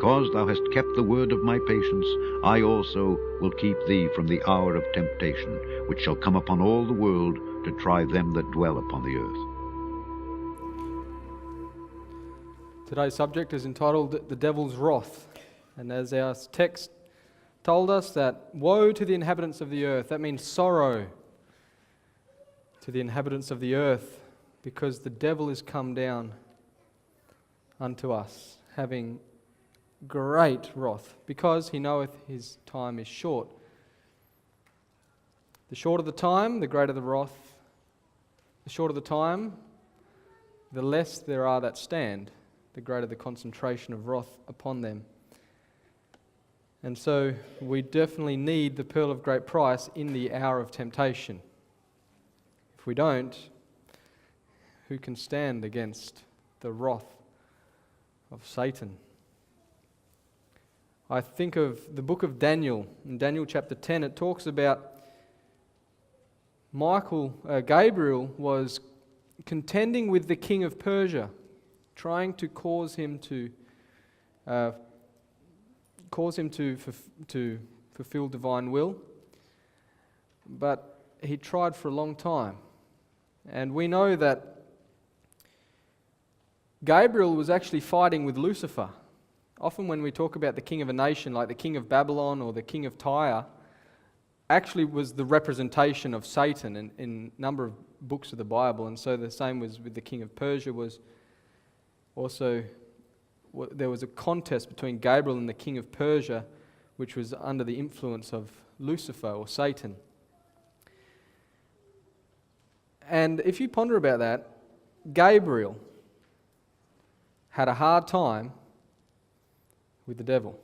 because thou hast kept the word of my patience, I also will keep thee from the hour of temptation, which shall come upon all the world to try them that dwell upon the earth. Today's subject is entitled The Devil's Wrath. And as our text told us, that woe to the inhabitants of the earth, that means sorrow to the inhabitants of the earth, because the devil is come down unto us, having great wrath, because he knoweth his time is short. The shorter the time, the greater the wrath. The shorter the time, the less there are that stand, the greater the concentration of wrath upon them. And so we definitely need the pearl of great price in the hour of temptation. If we don't, who can stand against the wrath of Satan? I think of the book of Daniel. In Daniel chapter 10, it talks about Gabriel was contending with the king of Persia, trying to cause him to fulfill divine will. But he tried for a long time. And we know that Gabriel was actually fighting with Lucifer. Often when we talk about the king of a nation, like the king of Babylon or the king of Tyre, actually was the representation of Satan in a number of books of the Bible. And so the same was with the king of Persia. Was also, there was a contest between Gabriel and the king of Persia, which was under the influence of Lucifer or Satan. And if you ponder about that, Gabriel had a hard time with the devil.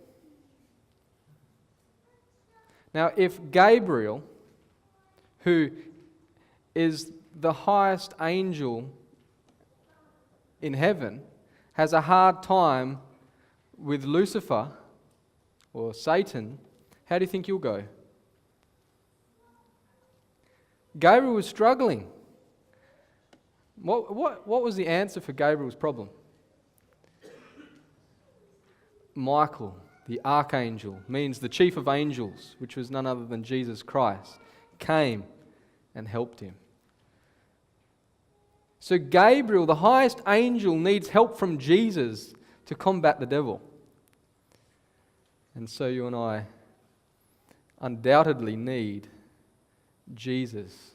Now, if Gabriel, who is the highest angel in heaven, has a hard time with Lucifer or Satan, how do you think you'll go? Gabriel was struggling. What was the answer for Gabriel's problem? Michael, the archangel, means the chief of angels, which was none other than Jesus Christ, came and helped him. So Gabriel, the highest angel, needs help from Jesus to combat the devil. And so you and I undoubtedly need Jesus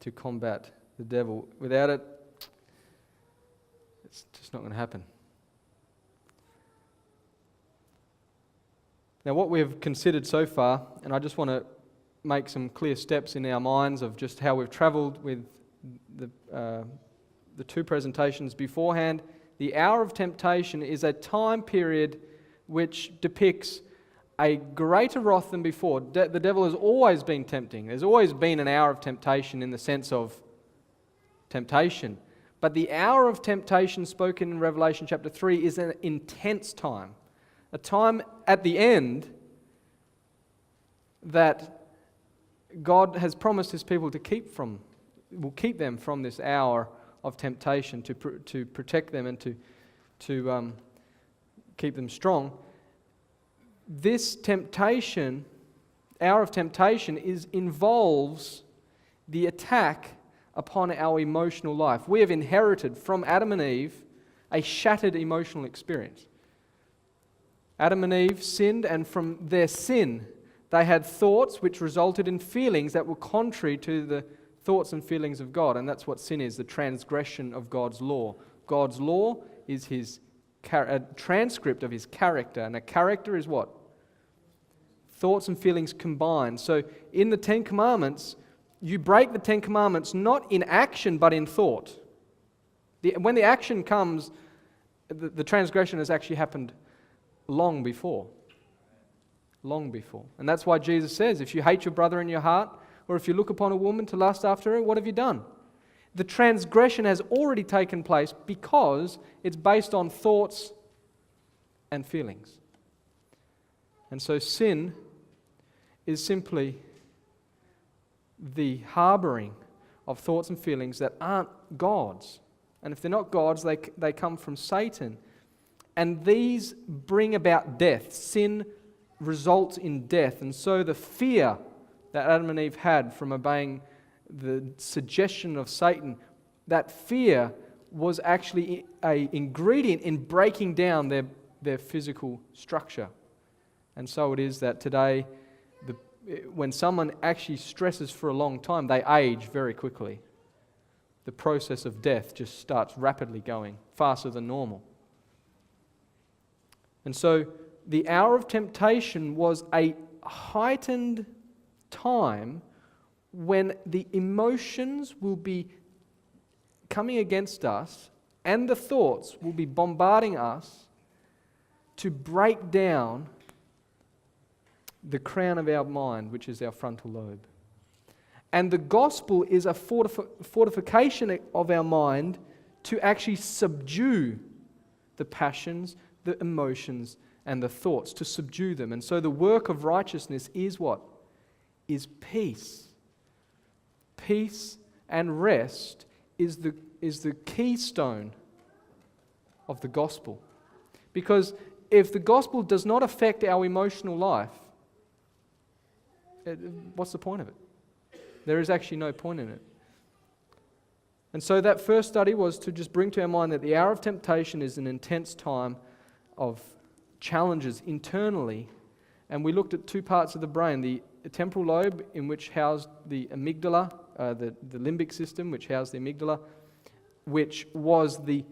to combat the devil. Without it, it's just not going to happen. Now, what we have considered so far, and I just want to make some clear steps in our minds of just how we've travelled with the two presentations beforehand. The hour of temptation is a time period which depicts a greater wrath than before. The devil has always been tempting. There's always been an hour of temptation in the sense of temptation. But the hour of temptation spoken in Revelation chapter 3 is an intense time. A time at the end that God has promised His people will keep them from this hour of temptation, to protect them and to keep them strong. This temptation, hour of temptation, involves the attack upon our emotional life. We have inherited from Adam and Eve a shattered emotional experience. Adam and Eve sinned, and from their sin, they had thoughts which resulted in feelings that were contrary to the thoughts and feelings of God. And that's what sin is, the transgression of God's law. God's law is a transcript of His character. And a character is what? Thoughts and feelings combined. So in the Ten Commandments, you break the Ten Commandments not in action but in thought. When the action comes, the transgression has actually happened long before. Long before. And that's why Jesus says, if you hate your brother in your heart, or if you look upon a woman to lust after her, what have you done? The transgression has already taken place because it's based on thoughts and feelings. And so sin is simply the harboring of thoughts and feelings that aren't God's. And if they're not God's, they come from Satan. And these bring about death. Sin results in death. And so the fear that Adam and Eve had from obeying the suggestion of Satan, that fear was actually an ingredient in breaking down their physical structure. And so it is that today, when someone actually stresses for a long time, they age very quickly. The process of death just starts rapidly going, faster than normal. And so the hour of temptation was a heightened time when the emotions will be coming against us and the thoughts will be bombarding us to break down the crown of our mind, which is our frontal lobe. And the gospel is a fortification of our mind to actually subdue the passions, the emotions, and the thoughts, to subdue them. And so the work of righteousness is what? Is peace. Peace and rest is the keystone of the gospel. Because if the gospel does not affect our emotional life, what's the point of it? There is actually no point in it. And so that first study was to just bring to our mind that the hour of temptation is an intense time of challenges internally. And we looked at two parts of the brain, the temporal lobe, in which housed the amygdala, the limbic system, which housed the amygdala, which was the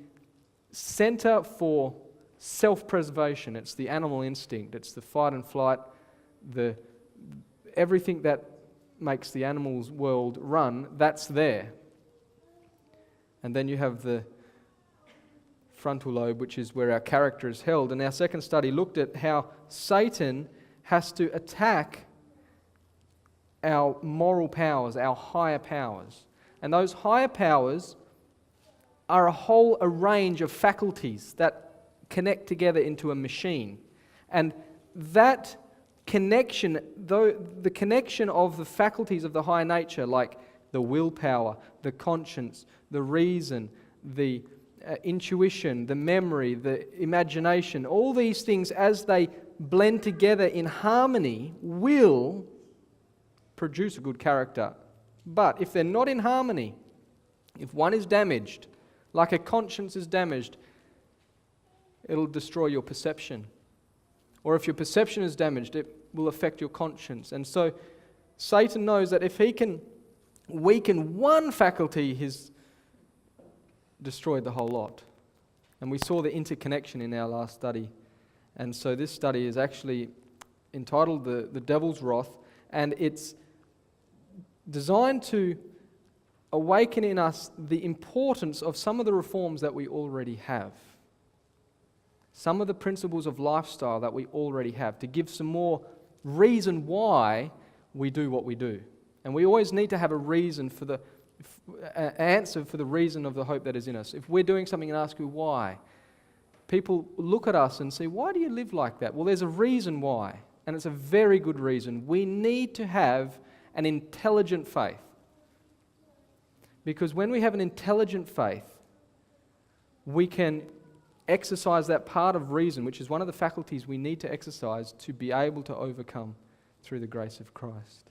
center for self-preservation. It's the animal instinct. It's the fight and flight, everything that makes the animal's world run, that's there. And then you have the frontal lobe, which is where our character is held. And our second study looked at how Satan has to attack our moral powers, our higher powers. And those higher powers are a range of faculties that connect together into a machine. And that connection, though the connection of the faculties of the higher nature, like the willpower, the conscience, the reason, the intuition, the memory, the imagination, all these things, as they blend together in harmony, will produce a good character. But if they're not in harmony, if one is damaged, like a conscience is damaged, it'll destroy your perception. Or if your perception is damaged, it will affect your conscience. And so Satan knows that if he can weaken one faculty, he's destroyed the whole lot. And we saw the interconnection in our last study. And so this study is actually entitled The Devil's Wrath, and it's designed to awaken in us the importance of some of the reforms that we already have. Some of the principles of lifestyle that we already have, to give some more reason why we do what we do. And we always need to have a reason for the answer for the reason of the hope that is in us. If we're doing something and ask you why, people look at us and say, why do you live like that? Well, there's a reason why, and it's a very good reason. We need to have an intelligent faith. Because when we have an intelligent faith, we can exercise that part of reason, which is one of the faculties we need to exercise to be able to overcome through the grace of Christ.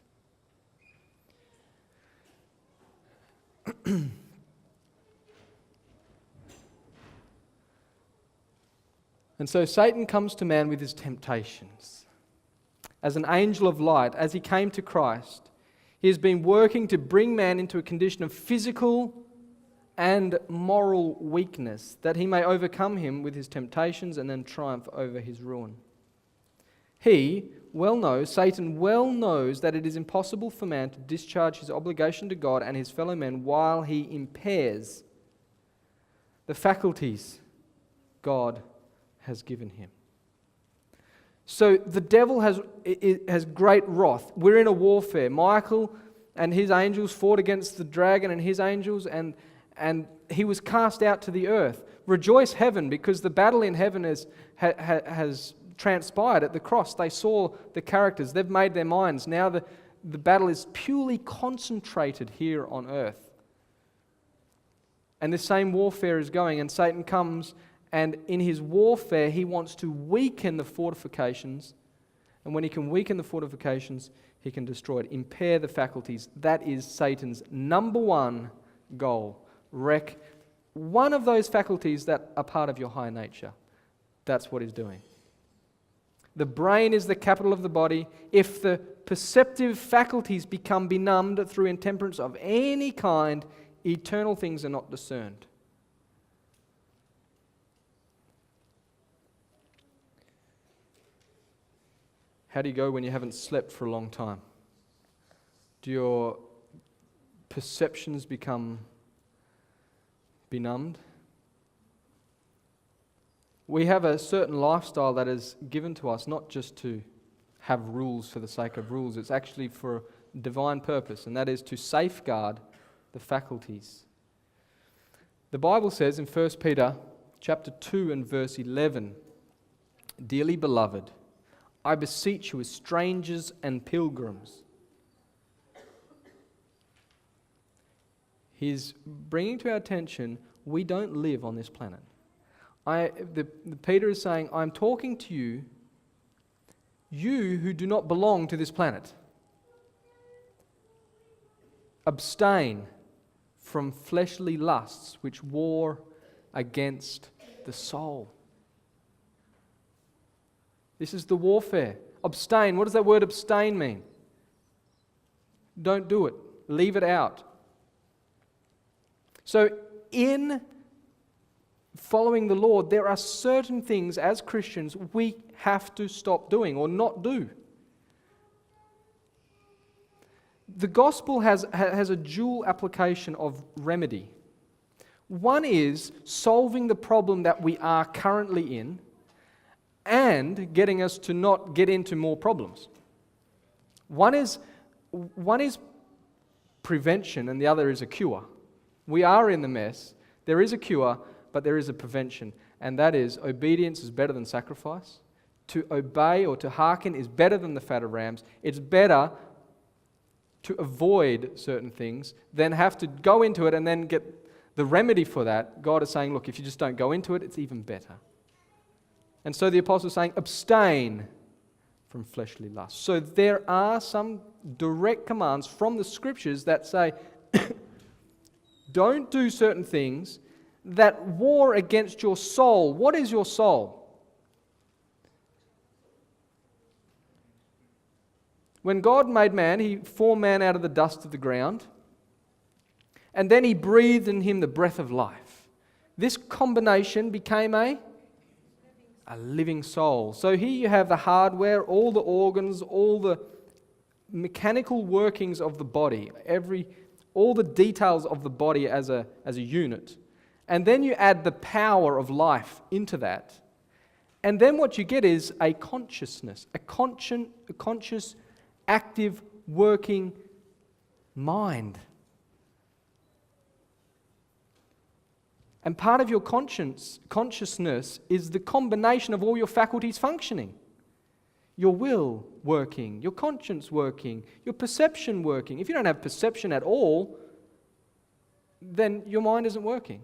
And so Satan comes to man with his temptations. As an angel of light, as he came to Christ, he has been working to bring man into a condition of physical and moral weakness, that he may overcome him with his temptations and then triumph over his ruin. Satan well knows that it is impossible for man to discharge his obligation to God and his fellow men while he impairs the faculties God has given him. So the devil has great wrath. We're in a warfare. Michael and his angels fought against the dragon and his angels, and he was cast out to the earth. Rejoice, heaven, because the battle in heaven has transpired at the cross. They saw the characters. They've made their minds. Now the battle is purely concentrated here on earth. And the same warfare is going, and Satan comes And in his warfare, he wants to weaken the fortifications. And when he can weaken the fortifications, he can destroy it, impair the faculties. That is Satan's number one goal. Wreck one of those faculties that are part of your higher nature. That's what he's doing. The brain is the capital of the body. If the perceptive faculties become benumbed through intemperance of any kind, eternal things are not discerned. How do you go when you haven't slept for a long time? Do your perceptions become benumbed? We have a certain lifestyle that is given to us not just to have rules for the sake of rules. It's actually for a divine purpose, and that is to safeguard the faculties. The Bible says in 1 Peter chapter 2 and verse 11, "Dearly beloved, I beseech you as strangers and pilgrims." He's bringing to our attention, we don't live on this planet. Peter is saying, I'm talking to you, you who do not belong to this planet. Abstain from fleshly lusts which war against the soul. This is the warfare. Abstain. What does that word abstain mean? Don't do it. Leave it out. So in following the Lord, there are certain things as Christians we have to stop doing or not do. The gospel has a dual application of remedy. One is solving the problem that we are currently in and getting us to not get into more problems. One is prevention and the other is a cure. We are in the mess. There is a cure, but there is a prevention. And that is, obedience is better than sacrifice. To obey or to hearken is better than the fat of rams. It's better to avoid certain things than have to go into it and then get the remedy for that. God is saying, look, if you just don't go into it, it's even better. And so the apostle is saying, abstain from fleshly lust. So there are some direct commands from the scriptures that say, don't do certain things that war against your soul. What is your soul? When God made man, He formed man out of the dust of the ground, and then He breathed in him the breath of life. This combination became a living soul. So here you have the hardware, all the organs, all the mechanical workings of the body, all the details of the body as a unit. And then you add the power of life into that. And then what you get is a consciousness, a conscious, active, working mind. And part of your consciousness is the combination of all your faculties functioning. Your will working, your conscience working, your perception working. If you don't have perception at all, then your mind isn't working.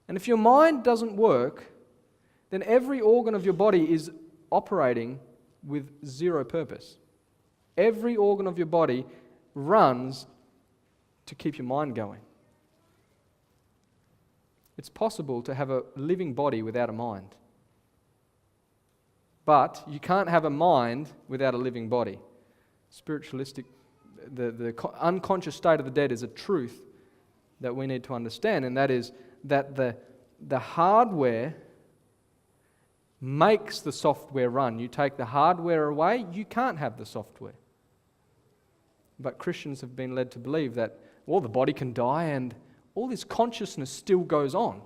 And if your mind doesn't work, then every organ of your body is operating with zero purpose. Every organ of your body runs to keep your mind going. It's possible to have a living body without a mind. But you can't have a mind without a living body. Spiritualistic, the unconscious state of the dead is a truth that we need to understand, and that is that the hardware makes the software run. You take the hardware away, you can't have the software. But Christians have been led to believe that, well, the body can die and all this consciousness still goes on.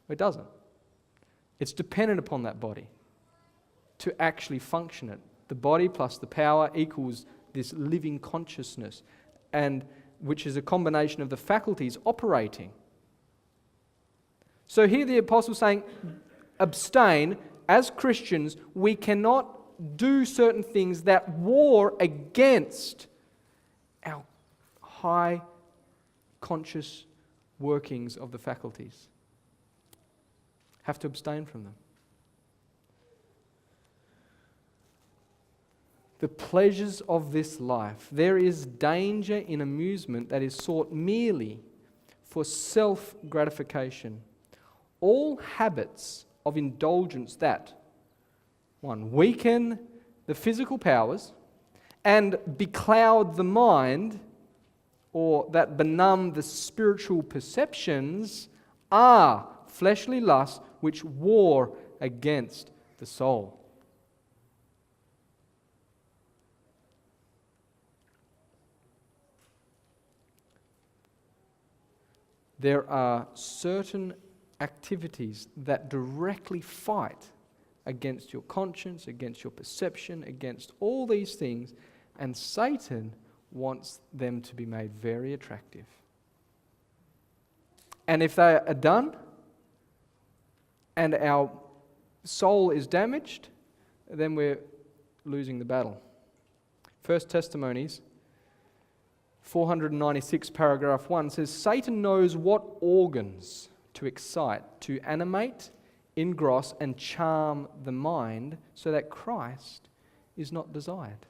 It doesn't. It's dependent upon that body to actually function it. The body plus the power equals this living consciousness, and which is a combination of the faculties operating. So here the apostle is saying, abstain. As Christians, we cannot do certain things that war against our high conscious workings of the faculties. have to abstain from them. The pleasures of this life. There is danger in amusement that is sought merely for self-gratification. All habits of indulgence that, one, weaken the physical powers and becloud the mind, or that benumb the spiritual perceptions, are fleshly lusts which war against the soul. There are certain activities that directly fight against your conscience, against your perception, against all these things, and Satan wants them to be made very attractive. And if they are done, and our soul is damaged, then we're losing the battle. First Testimonies 496 paragraph 1 says, Satan knows what organs to excite, to animate, engross, and charm the mind so that Christ is not desired.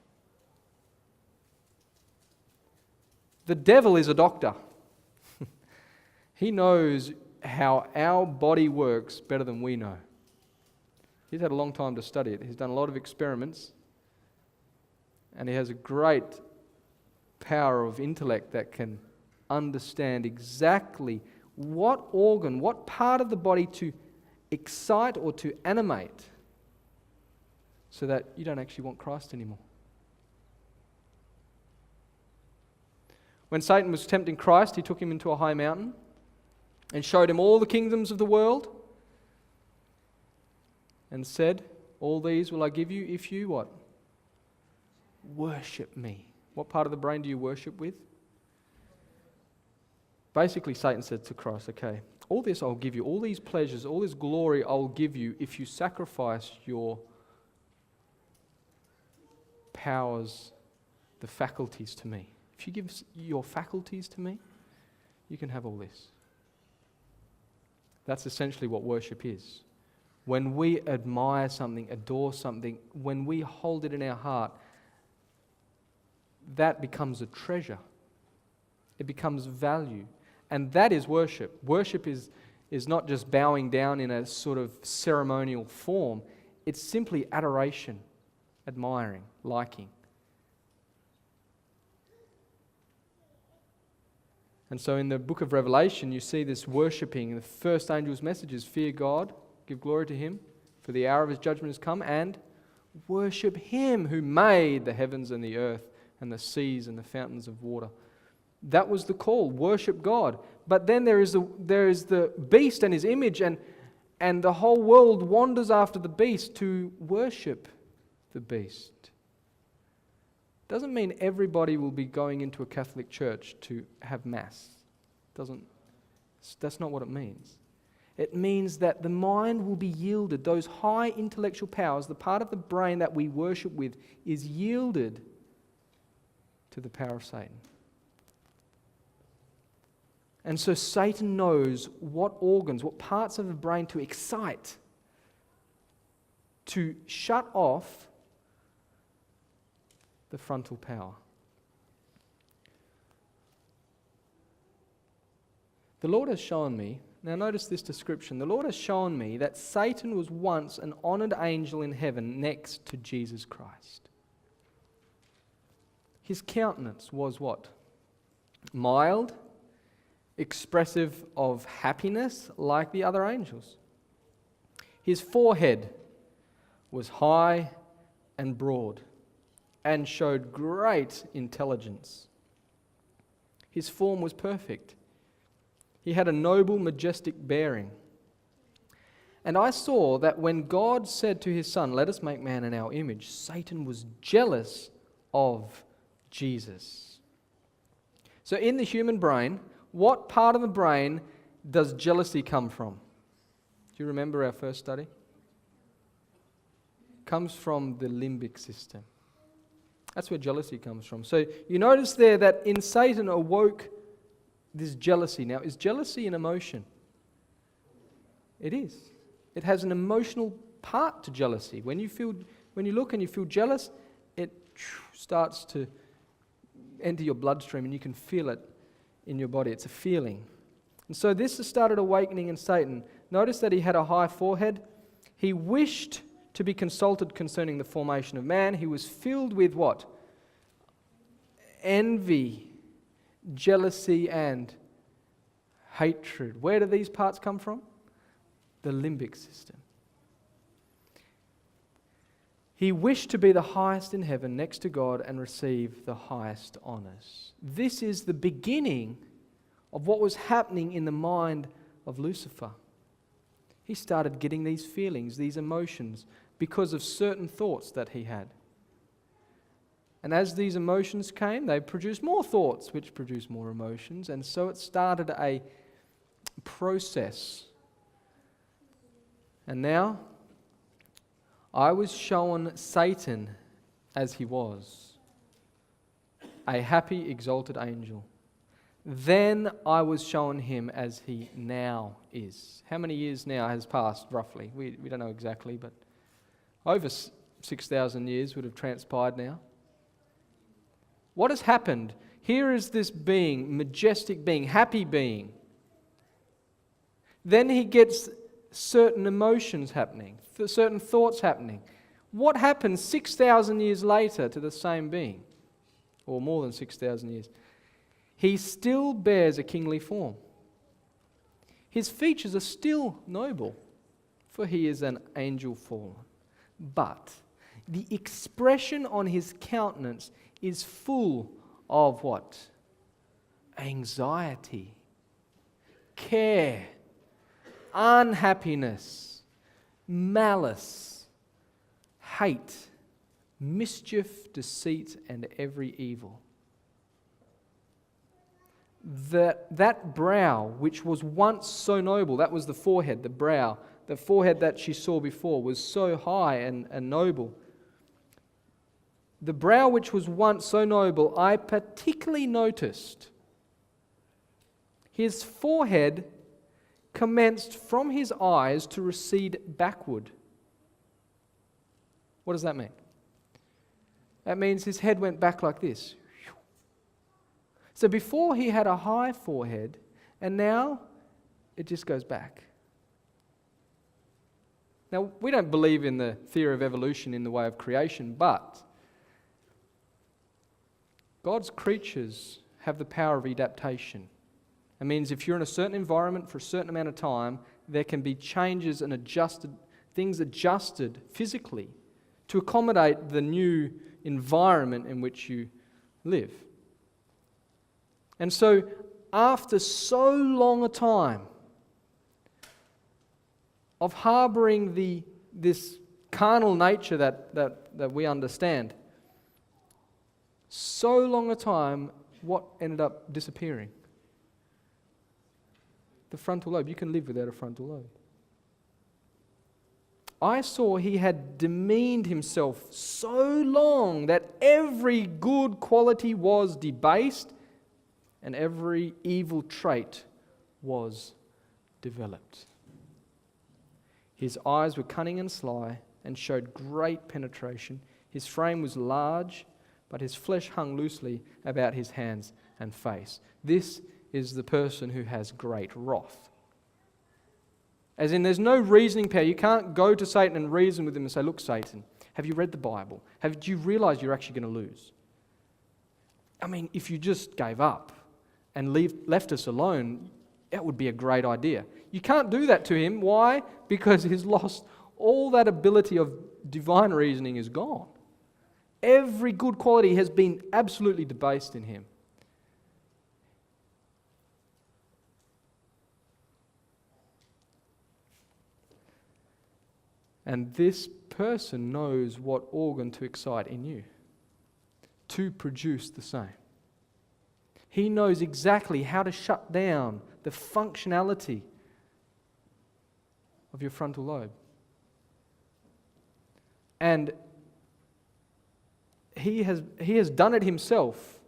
The devil is a doctor. He knows how our body works better than we know. He's had a long time to study it. He's done a lot of experiments, and he has a great power of intellect that can understand exactly what organ, what part of the body to excite or to animate so that you don't actually want Christ anymore. When Satan was tempting Christ, he took him into a high mountain and showed him all the kingdoms of the world and said, all these will I give you if you what? Worship me. What part of the brain do you worship with? Basically, Satan said to Christ, okay, all this I'll give you, all these pleasures, all this glory I'll give you if you sacrifice your powers, the faculties to me. If you give your faculties to me, you can have all this. That's essentially what worship is. When we admire something, adore something, when we hold it in our heart, that becomes a treasure. It becomes value. And that is worship. Worship is not just bowing down in a sort of ceremonial form. It's simply adoration, admiring, liking. And so in the book of Revelation, you see this worshipping. The first angel's message is fear God, give glory to Him, for the hour of His judgment has come, and worship Him who made the heavens and the earth and the seas and the fountains of water. That was the call, worship God. But then there is the beast and his image, and the whole world wanders after the beast to worship the beast. Doesn't mean everybody will be going into a Catholic church to have mass. That's not what it means. It means that the mind will be yielded. Those high intellectual powers, the part of the brain that we worship with, is yielded to the power of Satan. And so Satan knows what organs, what parts of the brain to excite, to shut off the frontal power. The Lord has shown me, now notice this description, the Lord has shown me that Satan was once an honored angel in heaven next to Jesus Christ. His countenance was what? Mild, expressive of happiness like the other angels. His forehead was high and broad and showed great intelligence. His form was perfect. He had a noble, majestic bearing. And I saw that when God said to His Son, let us make man in our image, Satan was jealous of Jesus. So in the human brain, what part of the brain does jealousy come from? Do you remember our first study? It comes from the limbic system. That's where jealousy comes from. So you notice there that in Satan awoke this jealousy. Now, is jealousy an emotion? It is. It has an emotional part to jealousy. When you look and you feel jealous, it starts to enter your bloodstream and you can feel it in your body. It's a feeling. And so this has started awakening in Satan. Notice that he had a high forehead. He wished to be consulted concerning the formation of man. He was filled with what? Envy, jealousy, and hatred. Where do these parts come from? The limbic system. He wished to be the highest in heaven next to God and receive the highest honors. This is the beginning of what was happening in the mind of Lucifer. He started getting these feelings, these emotions, because of certain thoughts that he had. And as these emotions came, they produced more thoughts, which produced more emotions. And so it started a process. And now, I was shown Satan as he was, a happy, exalted angel. Then I was shown him as he now is. How many years now has passed, roughly? We don't know exactly, but over 6,000 years would have transpired now. What has happened? Here is this being, majestic being, happy being. Then he gets certain emotions happening, certain thoughts happening. What happens 6,000 years later to the same being? Or more than 6,000 years. He still bears a kingly form. His features are still noble, for he is an angel fallen. But the expression on his countenance is full of what? Anxiety, care, unhappiness, malice, hate, mischief, deceit, and every evil. That brow, which was once so noble, that was the forehead, the brow, the forehead that she saw before was so high and noble. The brow which was once so noble, I particularly noticed his forehead commenced from his eyes to recede backward. What does that mean? That means his head went back like this. So before he had a high forehead, and now it just goes back. Now, we don't believe in the theory of evolution in the way of creation, but God's creatures have the power of adaptation. It means if you're in a certain environment for a certain amount of time, there can be changes and things adjusted physically to accommodate the new environment in which you live. And so, after so long a time of harboring this carnal nature that we understand, so long a time, what ended up disappearing? The frontal lobe. You can live without a frontal lobe. I saw he had demeaned himself so long that every good quality was debased and every evil trait was developed. His eyes were cunning and sly and showed great penetration. His frame was large, but his flesh hung loosely about his hands and face. This is the person who has great wrath. As in, there's no reasoning power. You can't go to Satan and reason with him and say, look, Satan, have you read the Bible? Do you realize you're actually going to lose? I mean, if you just gave up and left us alone, that would be a great idea. You can't do that to him. Why? Because he's lost all that ability of divine reasoning is gone. Every good quality has been absolutely debased in him. And this person knows what organ to excite in you to produce the same. He knows exactly how to shut down the functionality of your frontal lobe. And he has done it himself.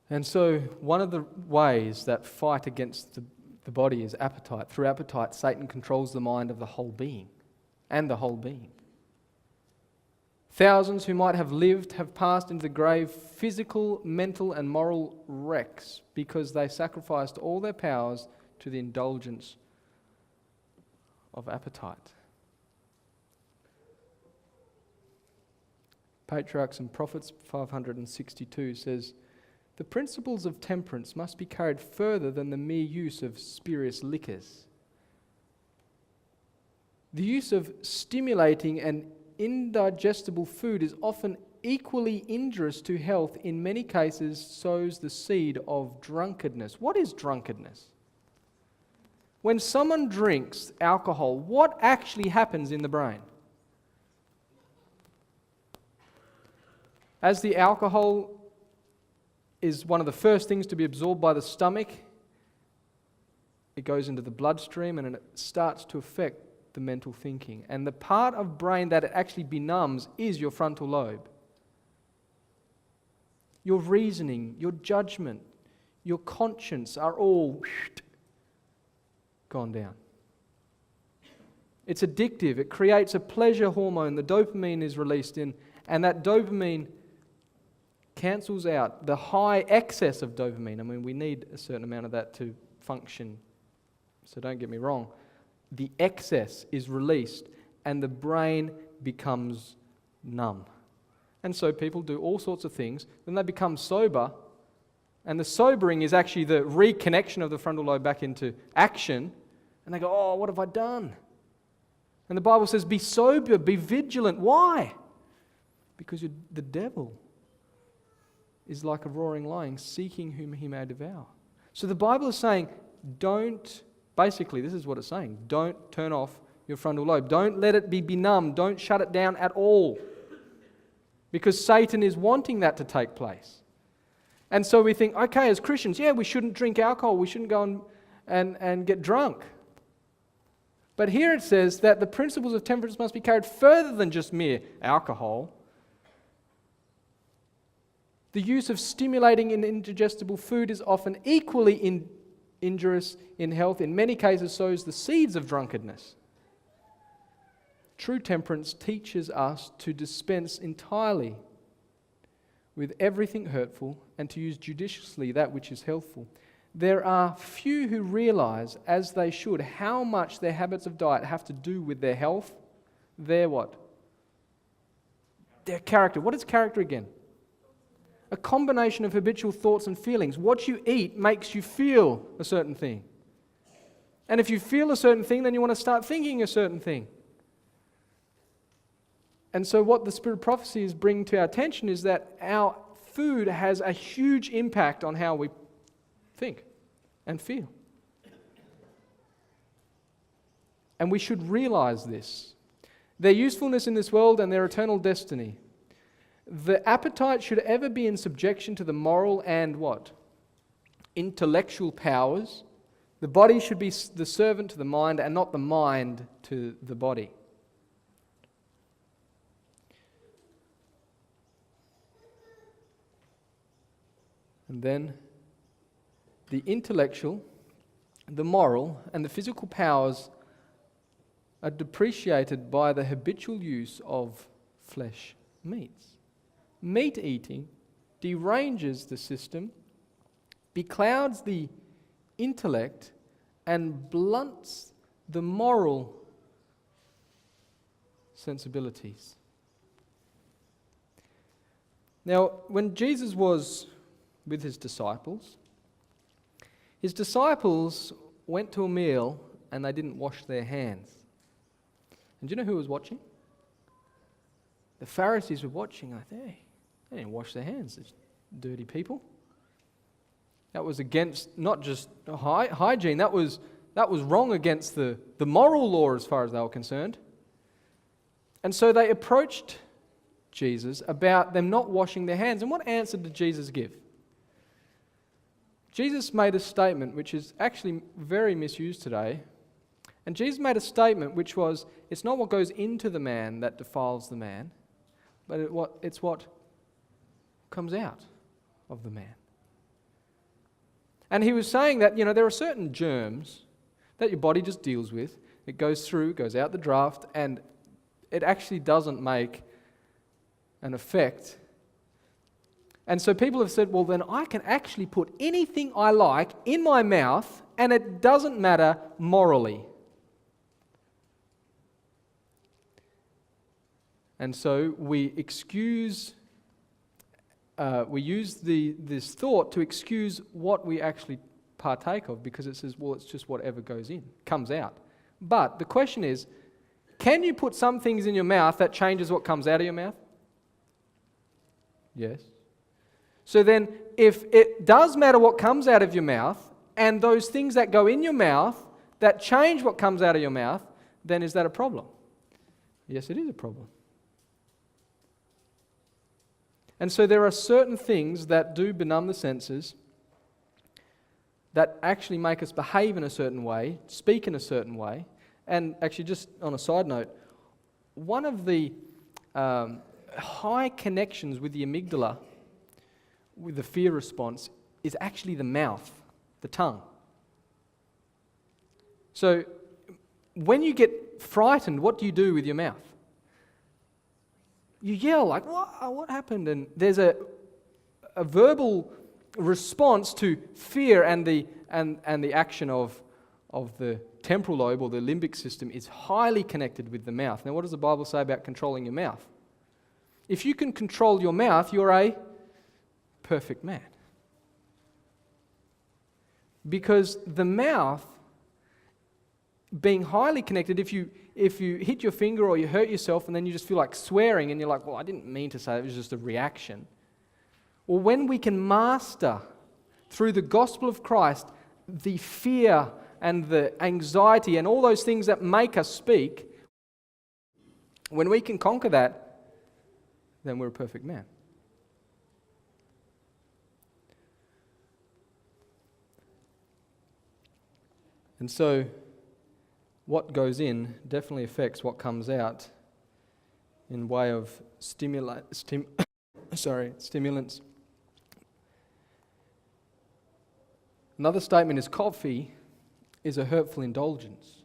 And so one of the ways that fight against the body is appetite. Through appetite, Satan controls the mind of the whole being and the whole being. Thousands who might have lived have passed into the grave physical, mental, and moral wrecks because they sacrificed all their powers to the indulgence of appetite. Patriarchs and Prophets 562 says, "The principles of temperance must be carried further than the mere use of spurious liquors. The use of stimulating and indigestible food is often equally injurious to health. In many cases, sows the seed of drunkenness." What is drunkenness? When someone drinks alcohol, what actually happens in the brain? As the alcohol is one of the first things to be absorbed by the stomach, it goes into the bloodstream and it starts to affect the mental thinking. And the part of brain that it actually benumbs is your frontal lobe. Your reasoning, your judgment, your conscience are all gone down. It's addictive. It creates a pleasure hormone. The dopamine is released in, and that dopamine cancels out the high excess of dopamine. I mean, we need a certain amount of that to function, so don't get me wrong. The excess is released and the brain becomes numb. And so people do all sorts of things, then they become sober, and the sobering is actually the reconnection of the frontal lobe back into action, and they go, "Oh, what have I done?" And the Bible says, be sober, be vigilant. Why? Because the devil is like a roaring lion, seeking whom he may devour. So the Bible is saying, basically this is what it's saying, don't turn off your frontal lobe. Don't let it be benumbed. Don't shut it down at all. Because Satan is wanting that to take place. And so we think, okay, as Christians, we shouldn't drink alcohol. We shouldn't go and get drunk. But here it says that the principles of temperance must be carried further than just mere alcohol. The use of stimulating and indigestible food is often equally injurious in health. In many cases, sows the seeds of drunkenness. True temperance teaches us to dispense entirely with everything hurtful and to use judiciously that which is healthful. There are few who realize, as they should, how much their habits of diet have to do with their health, their what? Their character. What is character again? A combination of habitual thoughts and feelings. What you eat makes you feel a certain thing. And if you feel a certain thing, then you want to start thinking a certain thing. And so what the Spirit of Prophecy is bringing to our attention is that our food has a huge impact on how we think and feel. And we should realize this. Their usefulness in this world and their eternal destiny. The appetite should ever be in subjection to the moral and what? Intellectual powers. The body should be the servant to the mind and not the mind to the body. And then the intellectual, the moral, and the physical powers are depreciated by the habitual use of flesh meats. Meat eating deranges the system, beclouds the intellect, and blunts the moral sensibilities. Now, when Jesus was with his disciples went to a meal and they didn't wash their hands. And do you know who was watching? The Pharisees were watching. They didn't wash their hands, these dirty people. That was against not just hygiene, that was wrong against the moral law as far as they were concerned. And so they approached Jesus about them not washing their hands. And what answer did Jesus give? Jesus made a statement which is actually very misused today. And Jesus made a statement which was, it's not what goes into the man that defiles the man, but it's what comes out of the man. And he was saying that, there are certain germs that your body just deals with. It goes through, goes out the draft, and it actually doesn't make an effect. And so people have said, well, then I can actually put anything I like in my mouth, and it doesn't matter morally. And so we use this thought to excuse what we actually partake of, because it says, well, it's just whatever comes out. But the question is, can you put some things in your mouth that changes what comes out of your mouth? Yes. So then, if it does matter what comes out of your mouth, and those things that go in your mouth that change what comes out of your mouth, then is that a problem? Yes, it is a problem. And so there are certain things that do benumb the senses, that actually make us behave in a certain way, speak in a certain way. And actually, just on a side note, one of the high connections with the amygdala, with the fear response, is actually the mouth, the tongue. So when you get frightened, what do you do with your mouth? You yell like, what happened? And there's a verbal response to fear, and the action of the temporal lobe, or the limbic system, is highly connected with the mouth. Now, what does the Bible say about controlling your mouth? If you can control your mouth, you're a perfect man. Because the mouth, being highly connected, if you hit your finger or you hurt yourself and then you just feel like swearing and you're like, well, I didn't mean to say it, it was just a reaction. Well, when we can master, through the gospel of Christ, the fear and the anxiety and all those things that make us speak, when we can conquer that, then we're a perfect man. And so, what goes in definitely affects what comes out in way of stimulants. Another statement is coffee is a hurtful indulgence.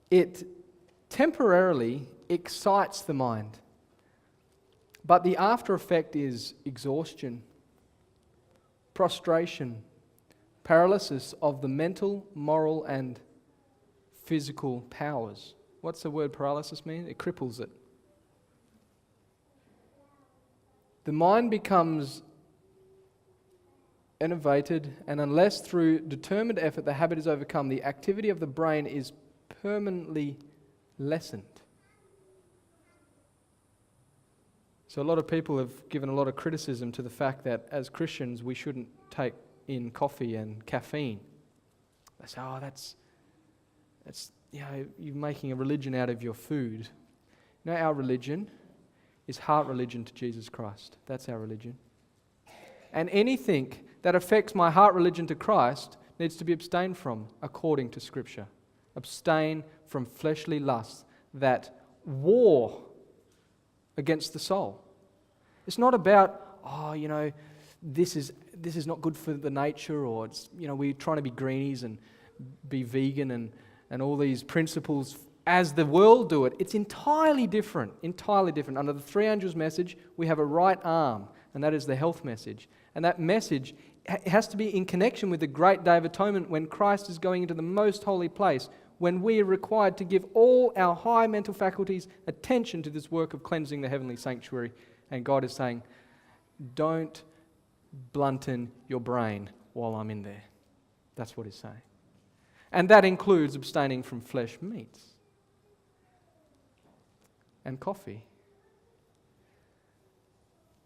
It temporarily excites the mind, but the after effect is exhaustion, prostration, paralysis of the mental, moral, and physical powers. What's the word paralysis mean? It cripples it. The mind becomes enervated, and unless through determined effort the habit is overcome, the activity of the brain is permanently lessened. So a lot of people have given a lot of criticism to the fact that as Christians we shouldn't take in coffee and caffeine. They say, that's you're making a religion out of your food. No, our religion is heart religion to Jesus Christ. That's our religion. And anything that affects my heart religion to Christ needs to be abstained from according to Scripture. Abstain from fleshly lusts that war against the soul. It's not about, this is not good for the nature, or it's, we're trying to be greenies and be vegan and all these principles as the world do it. It's entirely different. Under the three angels message, we have a right arm, and that is the health message. And that message has to be in connection with the great day of atonement, when Christ is going into the most holy place, when we are required to give all our high mental faculties attention to this work of cleansing the heavenly sanctuary. And God is saying, don't blunten your brain while I'm in there. That's what He's saying. And that includes abstaining from flesh meats and coffee.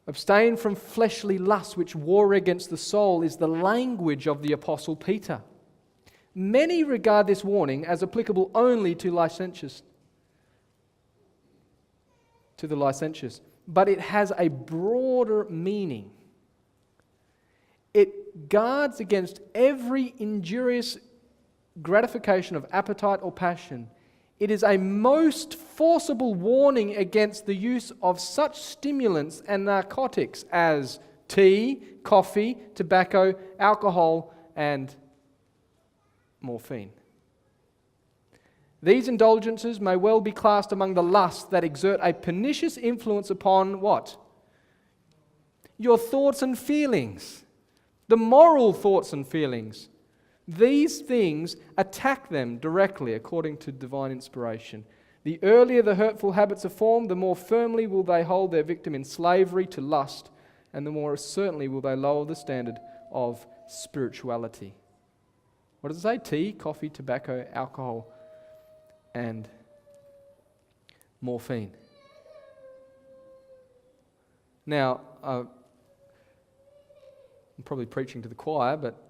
Abstain from fleshly lusts which war against the soul is the language of the Apostle Peter. Many regard this warning as applicable only to the licentious, but it has a broader meaning. It guards against every injurious gratification of appetite or passion. It is a most forcible warning against the use of such stimulants and narcotics as tea, coffee, tobacco, alcohol, and morphine. These indulgences may well be classed among the lusts that exert a pernicious influence upon what? Your thoughts and feelings. The moral thoughts and feelings. These things attack them directly according to divine inspiration. The earlier the hurtful habits are formed, the more firmly will they hold their victim in slavery to lust, and the more certainly will they lower the standard of spirituality. What does it say? Tea, coffee, tobacco, alcohol, and morphine. Now, I'm probably preaching to the choir, but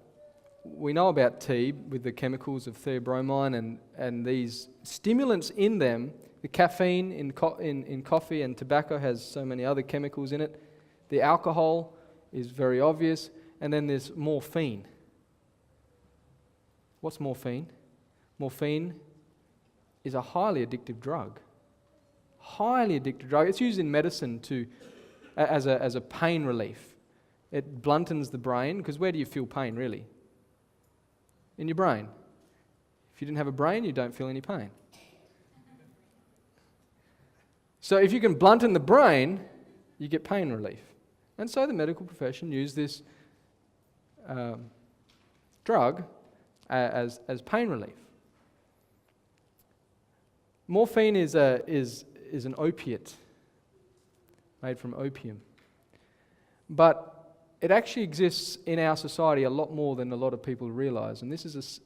we know about tea with the chemicals of theobromine and these stimulants in them. The caffeine in coffee and tobacco has so many other chemicals in it. The alcohol is very obvious. And then there's morphine. What's morphine? Morphine is a highly addictive drug. Highly addictive drug. It's used in medicine as a pain relief. It bluntens the brain, because where do you feel pain really? In your brain. If you didn't have a brain, you don't feel any pain. So if you can blunten the brain, you get pain relief. And so the medical profession used this drug as pain relief. Morphine is an opiate made from opium. But it actually exists in our society a lot more than a lot of people realize. And this is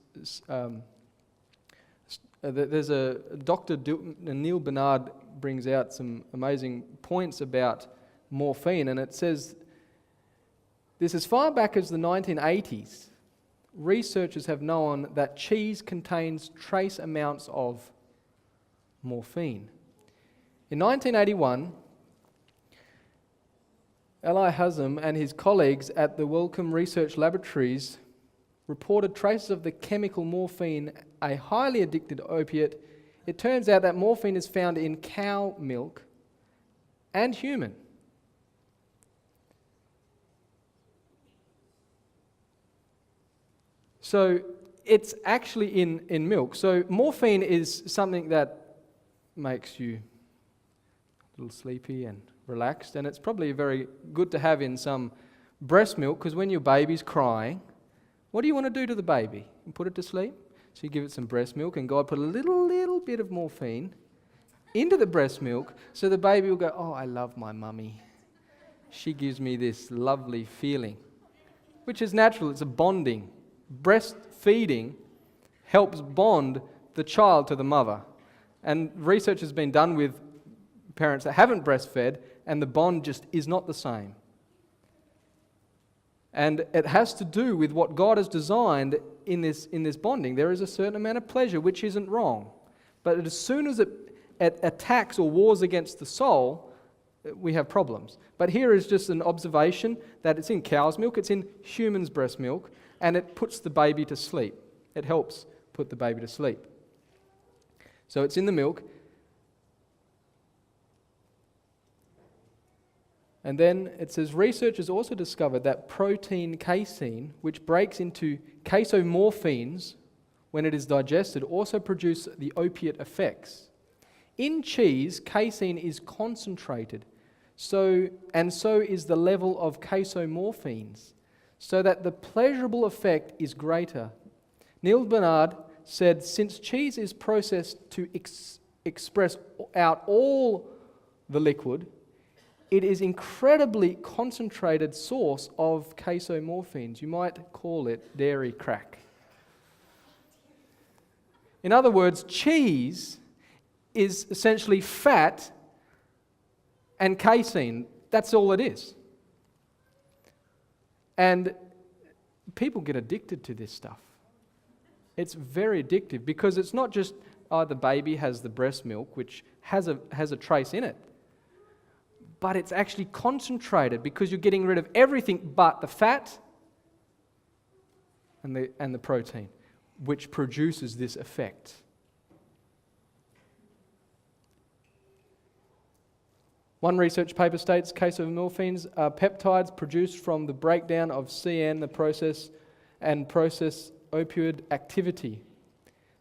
there's a Dr. Neil Bernard brings out some amazing points about morphine, and it says this: as far back as the 1980s, researchers have known that cheese contains trace amounts of morphine. In 1981, Eli Hazem and his colleagues at the Wellcome Research Laboratories reported traces of the chemical morphine, a highly addictive opiate. It turns out that morphine is found in cow milk and human. So it's actually in milk. So morphine is something that makes you a little sleepy and relaxed, and it's probably very good to have in some breast milk, because when your baby's crying, what do you want to do to the baby? You put it to sleep? So you give it some breast milk, and God put a little bit of morphine into the breast milk, so the baby will go, oh, I love my mummy. She gives me this lovely feeling, which is natural. It's a bonding. Breastfeeding helps bond the child to the mother. And research has been done with parents that haven't breastfed, and the bond just is not the same. And it has to do with what God has designed in this bonding. There is a certain amount of pleasure, which isn't wrong. But as soon as it attacks or wars against the soul, we have problems. But here is just an observation that it's in cow's milk, it's in human's breast milk, and it puts the baby to sleep. It helps put the baby to sleep. So it's in the milk. And then it says, researchers also discovered that protein casein, which breaks into casomorphines when it is digested, also produce the opiate effects. In cheese, casein is concentrated, so is the level of casomorphines, so that the pleasurable effect is greater. Neil Bernard said, since cheese is processed to express out all the liquid, it is incredibly concentrated source of casomorphines. You might call it dairy crack. In other words, cheese is essentially fat and casein. That's all it is. And people get addicted to this stuff. It's very addictive because it's not just, the baby has the breast milk, which has a trace in it. But it's actually concentrated because you're getting rid of everything but the fat and the protein, which produces this effect. One research paper states casomorphines are peptides produced from the breakdown of CN, the process, and process opioid activity.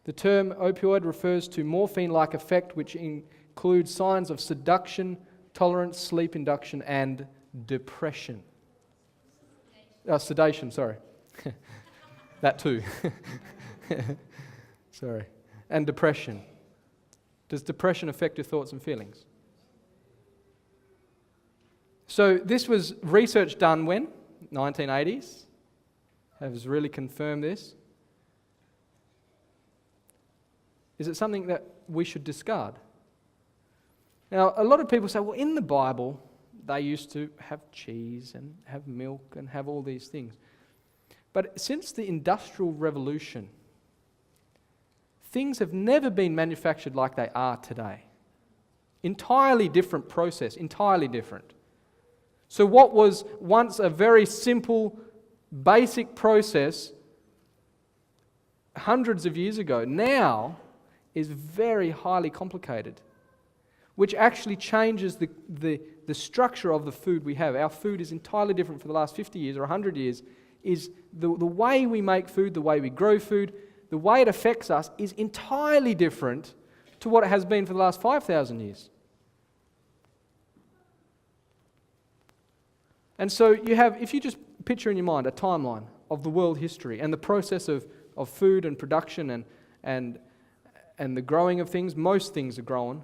The term opioid refers to morphine-like effect which includes signs of seduction, tolerance, sleep induction, and depression. Sedation, sorry. That too. Sorry. And depression. Does depression affect your thoughts and feelings? So this was research done when? 1980s. Has really confirmed this. Is it something that we should discard? Now, a lot of people say, well, in the Bible, they used to have cheese and have milk and have all these things. But since the Industrial Revolution, things have never been manufactured like they are today. Entirely different process, entirely different. So what was once a very simple, basic process hundreds of years ago, now is very highly complicated, which actually changes the structure of the food we have. Our food is entirely different for the last 50 years or 100 years. Is the way we make food, the way we grow food, the way it affects us is entirely different to what it has been for the last 5,000 years. And so you have, if you just picture in your mind a timeline of the world history and the process of food and production and the growing of things, most things are grown.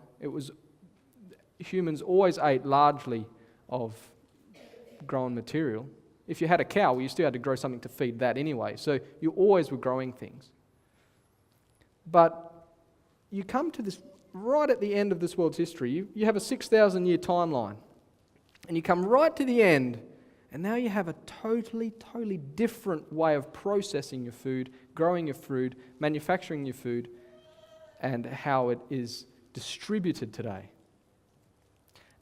Humans always ate largely of grown material. If you had a cow, well, you still had to grow something to feed that anyway. So you always were growing things. But you come to this, right at the end of this world's history, you have a 6,000 year timeline. And you come right to the end, and now you have a totally different way of processing your food, growing your food, manufacturing your food, and how it is distributed today.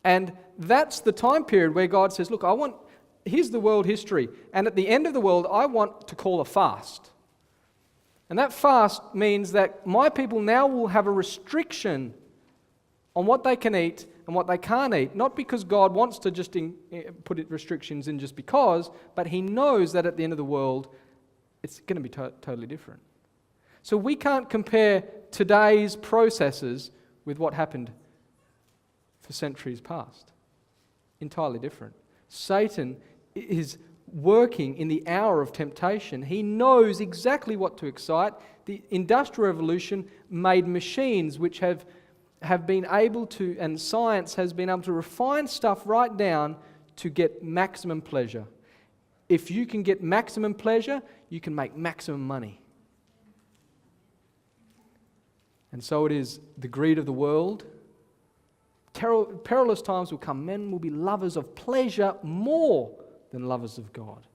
And that's the time period where God says, look, here's the world history, and at the end of the world, I want to call a fast. And that fast means that my people now will have a restriction on what they can eat and what they can't eat, not because God wants to just put restrictions in just because, but He knows that at the end of the world, it's going to be totally different. So we can't compare today's processes with what happened for centuries past. Entirely different. Satan is working in the hour of temptation. He knows exactly what to excite. The Industrial Revolution made machines which have been able to, and science has been able to refine stuff right down to get maximum pleasure. If you can get maximum pleasure, you can make maximum money. And so it is the greed of the world. Perilous times will come. Men will be lovers of pleasure more than lovers of God.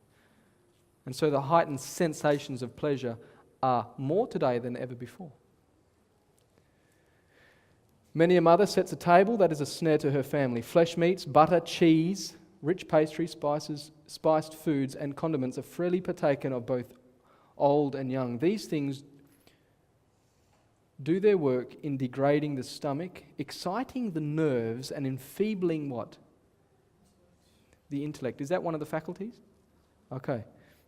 And so the heightened sensations of pleasure are more today than ever before. Many a mother sets a table that is a snare to her family. Flesh meats, butter, cheese, rich pastry, spices, spiced foods, and condiments are freely partaken of both old and young. These things do their work in degrading the stomach, exciting the nerves, and enfeebling what? The intellect. Is that one of the faculties? Okay.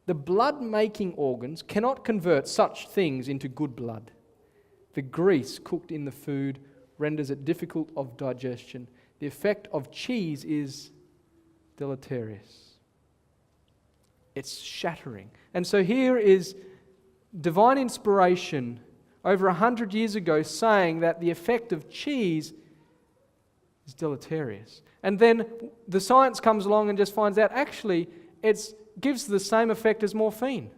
The blood-making organs cannot convert such things into good blood. The grease cooked in the food renders it difficult of digestion. The effect of cheese is deleterious. It's shattering. And so here is divine inspiration over 100 years ago saying that the effect of cheese is deleterious. And then the science comes along and just finds out actually it gives the same effect as morphine.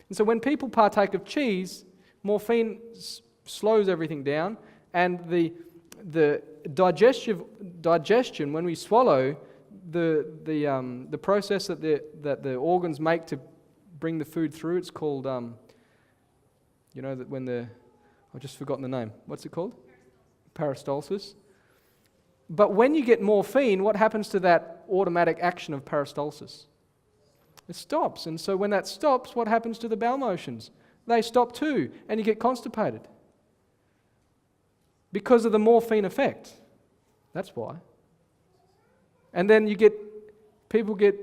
And so when people partake of cheese, morphine slows everything down, and the digestion when we swallow, the process that the organs make to bring the food through, it's called I've just forgotten the name. What's it called? Peristalsis. But when you get morphine, what happens to that automatic action of peristalsis? It stops. And so when that stops, what happens to the bowel motions? They stop too, and you get constipated. Because of the morphine effect. That's why. And then people get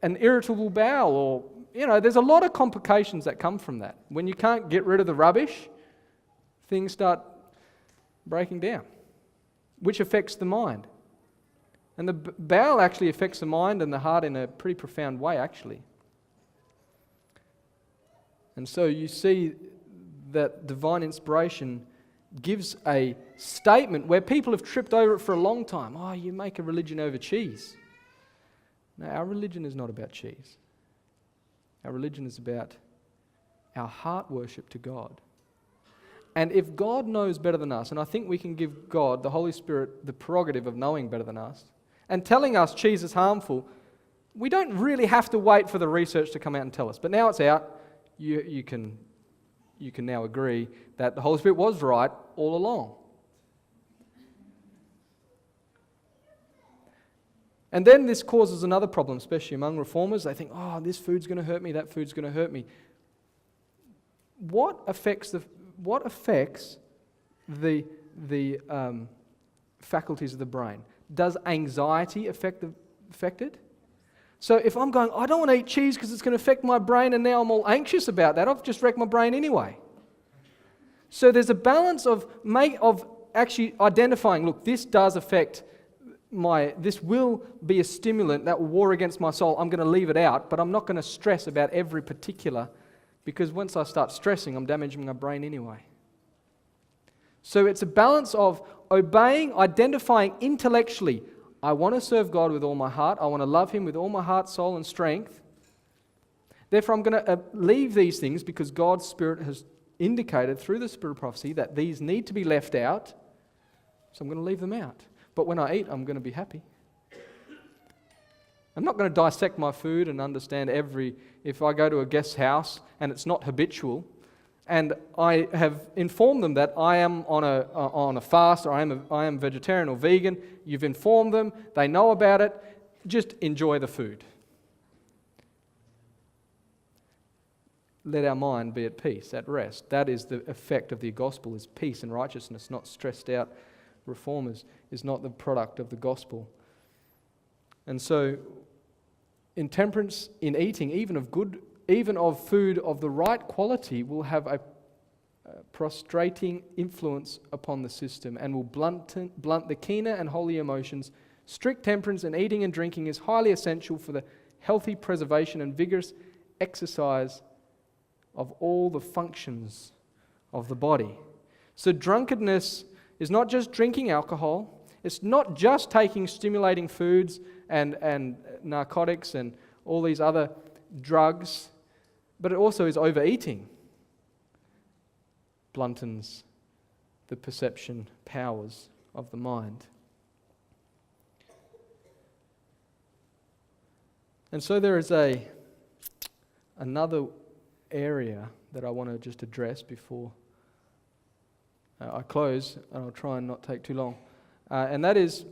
an irritable bowel or there's a lot of complications that come from that. When you can't get rid of the rubbish, things start breaking down, which affects the mind. And the bowel actually affects the mind and the heart in a pretty profound way, actually. And so you see that divine inspiration gives a statement where people have tripped over it for a long time. Oh, you make a religion over cheese. No, our religion is not about cheese. Our religion is about our heart worship to God. And if God knows better than us, and I think we can give God, the Holy Spirit, the prerogative of knowing better than us, and telling us cheese is harmful, we don't really have to wait for the research to come out and tell us. But now it's out, you can now agree that the Holy Spirit was right all along. And then this causes another problem, especially among reformers. They think, oh, this food's going to hurt me, that food's going to hurt me. What affects the faculties of the brain? Does anxiety affect it? So if I'm going, I don't want to eat cheese because it's going to affect my brain, and now I'm all anxious about that, I've just wrecked my brain anyway. So there's a balance of actually identifying, look, this does affect this will be a stimulant that will war against my soul. I'm going to leave it out, but I'm not going to stress about every particular, because once I start stressing, I'm damaging my brain anyway. So it's a balance of obeying, identifying intellectually, I want to serve God with all my heart, I want to love Him with all my heart, soul, and strength. Therefore, I'm going to leave these things because God's Spirit has indicated through the Spirit of prophecy that these need to be left out, so I'm going to leave them out. But when I eat, I'm going to be happy. I'm not going to dissect my food and understand if I go to a guest's house and it's not habitual, and I have informed them that I am on a fast, or I am vegetarian or vegan, you've informed them, they know about it, just enjoy the food. Let our mind be at peace, at rest. That is the effect of the gospel, is peace and righteousness, not stressed out reformers, is not the product of the gospel. And so, intemperance in eating, even of food of the right quality, will have a prostrating influence upon the system and will blunt the keener and holy emotions. Strict temperance in eating and drinking is highly essential for the healthy preservation and vigorous exercise of all the functions of the body. So drunkenness is not just drinking alcohol, it's not just taking stimulating foods and narcotics and all these other drugs, but it also is overeating. Bluntens the perception powers of the mind. And so there is another area that I want to just address before I close, and I'll try and not take too long. And that is,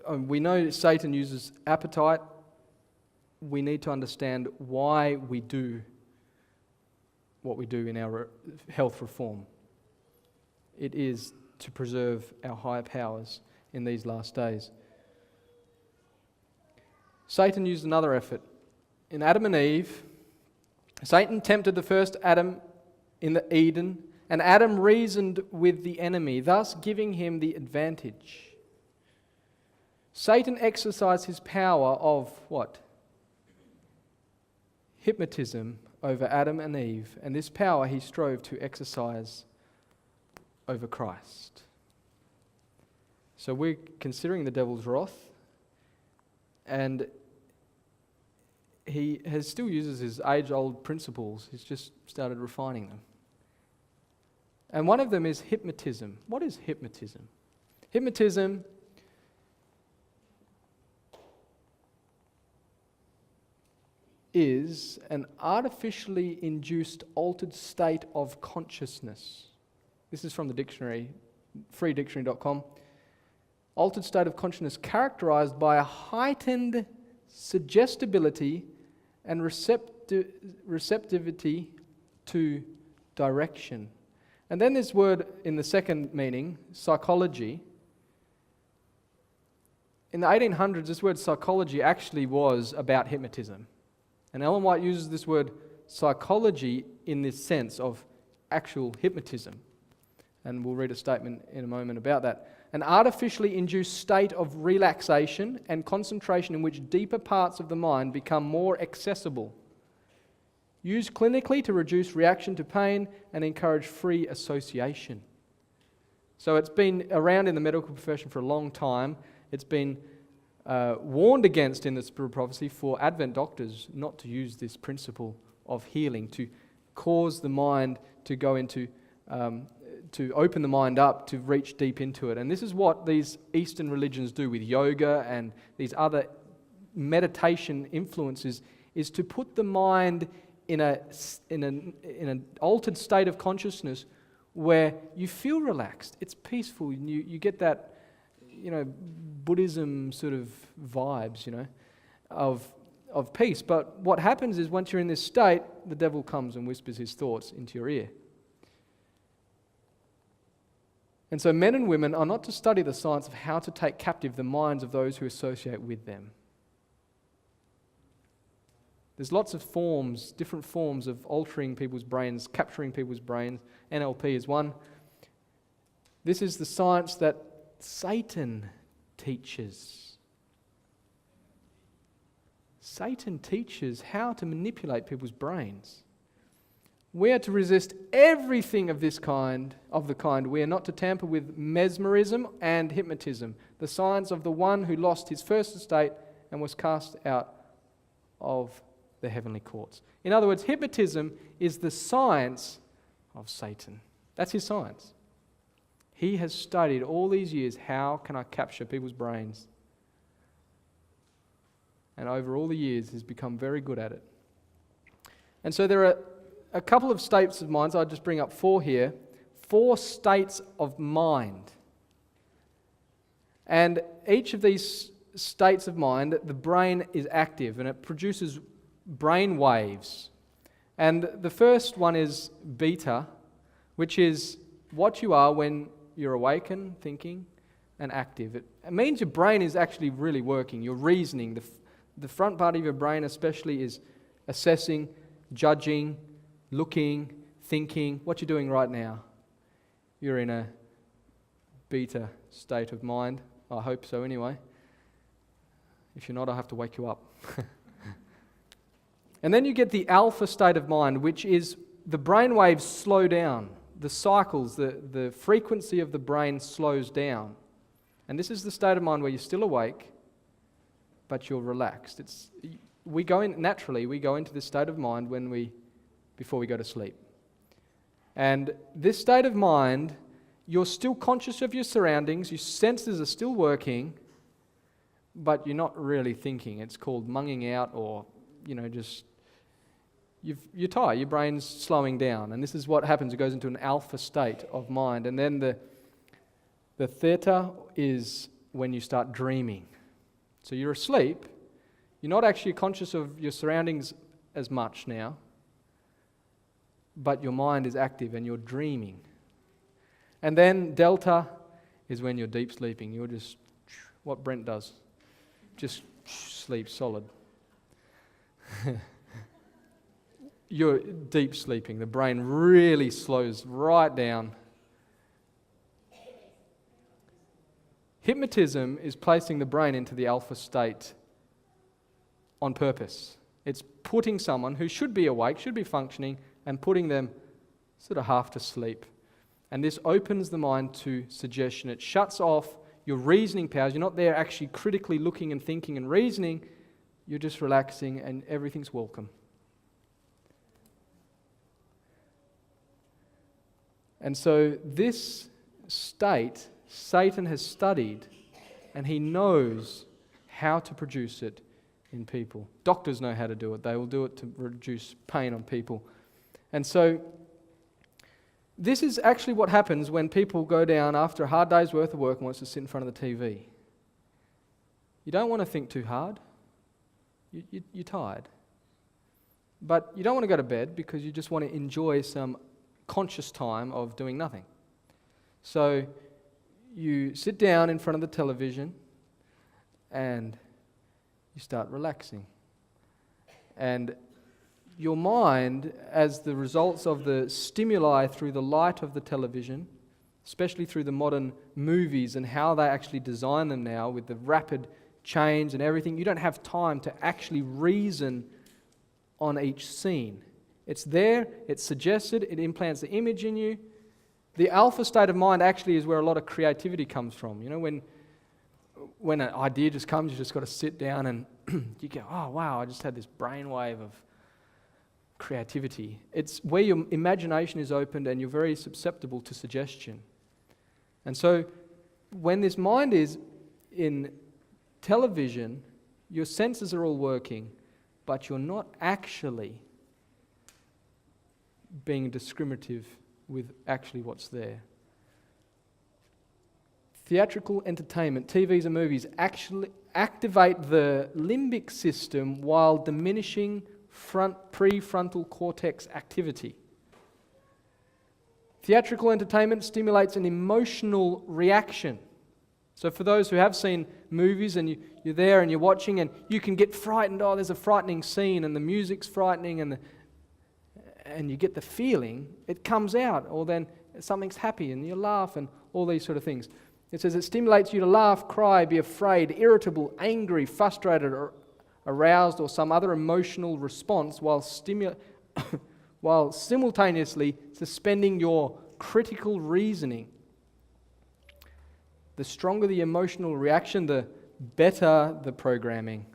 we know Satan uses appetite. We need to understand why we do what we do in our health reform. It is to preserve our higher powers in these last days. Satan used another effort. In Adam and Eve, Satan tempted the first Adam in the Eden, and Adam reasoned with the enemy, thus giving him the advantage. Satan exercised his power of what? Hypnotism over Adam and Eve, and this power he strove to exercise over Christ. So we're considering the devil's wrath, and he still uses his age-old principles. He's just started refining them. And one of them is hypnotism. What is hypnotism? Hypnotism is an artificially induced altered state of consciousness. This is from the dictionary, freedictionary.com. Altered state of consciousness characterized by a heightened suggestibility and receptivity to direction. And then this word in the second meaning, psychology. In the 1800s, this word psychology actually was about hypnotism. And Ellen White uses this word psychology in this sense of actual hypnotism. And we'll read a statement in a moment about that. An artificially induced state of relaxation and concentration in which deeper parts of the mind become more accessible. Used clinically to reduce reaction to pain and encourage free association. So it's been around in the medical profession for a long time. It's been warned against in the Spirit of Prophecy for Advent doctors not to use this principle of healing, to cause the mind to go into, to open the mind up, to reach deep into it. And this is what these Eastern religions do with yoga and these other meditation influences, is to put the mind in an altered state of consciousness where you feel relaxed. It's peaceful. You get that, Buddhism sort of vibes, of peace. But what happens is once you're in this state, the devil comes and whispers his thoughts into your ear. And so men and women are not to study the science of how to take captive the minds of those who associate with them. There's lots of forms, different forms of altering people's brains, capturing people's brains. NLP is one. This is the science that Satan teaches. Satan teaches how to manipulate people's brains. We are to resist everything of the kind. We are not to tamper with mesmerism and hypnotism, the science of the one who lost his first estate and was cast out of the heavenly courts. In other words, hypnotism is the science of Satan. That's his science. He has studied all these years, how can I capture people's brains? And over all the years, he's become very good at it. And so there are a couple of states of minds. I'll just bring up 4 here. 4 states of mind. And each of these states of mind, the brain is active and it produces brain waves. And the first one is beta, which is what you are when you're awakened, thinking, and active. It means your brain is actually really working. You're reasoning. The front part of your brain especially is assessing, judging, looking, thinking. What you're doing right now. You're in a beta state of mind. I hope so anyway. If you're not, I'll have to wake you up. And then you get the alpha state of mind, which is the brain waves slow down. The cycles, the frequency of the brain slows down. And this is the state of mind where you're still awake, but you're relaxed. We go into this state of mind before we go to sleep. And this state of mind, you're still conscious of your surroundings, your senses are still working, but you're not really thinking. It's called munging out, or you're tired, your brain's slowing down. And this is what happens. It goes into an alpha state of mind. And then the theta is when you start dreaming. So you're asleep. You're not actually conscious of your surroundings as much now, but your mind is active and you're dreaming. And then delta is when you're deep sleeping. You're just, what Brent does, just sleep solid. You're deep sleeping. The brain really slows right down. Hypnotism is placing the brain into the alpha state on purpose. It's putting someone who should be awake, should be functioning, and putting them sort of half to sleep. And this opens the mind to suggestion. It shuts off your reasoning powers. You're not there actually critically looking and thinking and reasoning. You're just relaxing and everything's welcome. And so this state, Satan has studied, and he knows how to produce it in people. Doctors know how to do it. They will do it to reduce pain on people. And so this is actually what happens when people go down after a hard day's worth of work and wants to sit in front of the TV. You don't want to think too hard. You're tired. But you don't want to go to bed because you just want to enjoy some conscious time of doing nothing. So you sit down in front of the television and you start relaxing. And your mind, as the results of the stimuli through the light of the television, especially through the modern movies and how they actually design them now with the rapid change and everything, you don't have time to actually reason on each scene. It's there, it's suggested, it implants the image in you. The alpha state of mind actually is where a lot of creativity comes from. You know, when an idea just comes, you just got to sit down and you go, oh wow, I just had this brainwave of creativity. It's where your imagination is opened and you're very susceptible to suggestion. And so when this mind is in television, your senses are all working, but you're not actually being discriminative with actually what's there. Theatrical entertainment, TVs and movies, actually activate the limbic system while diminishing prefrontal cortex activity. Theatrical entertainment stimulates an emotional reaction. So for those who have seen movies and you're there and you're watching and you can get frightened, oh, there's a frightening scene and the music's frightening and you get the feeling, it comes out, or then something's happy and you laugh and all these sort of things. It says it stimulates you to laugh, cry, be afraid, irritable, angry, frustrated, or aroused, or some other emotional response while simultaneously suspending your critical reasoning. The stronger the emotional reaction, the better the programming.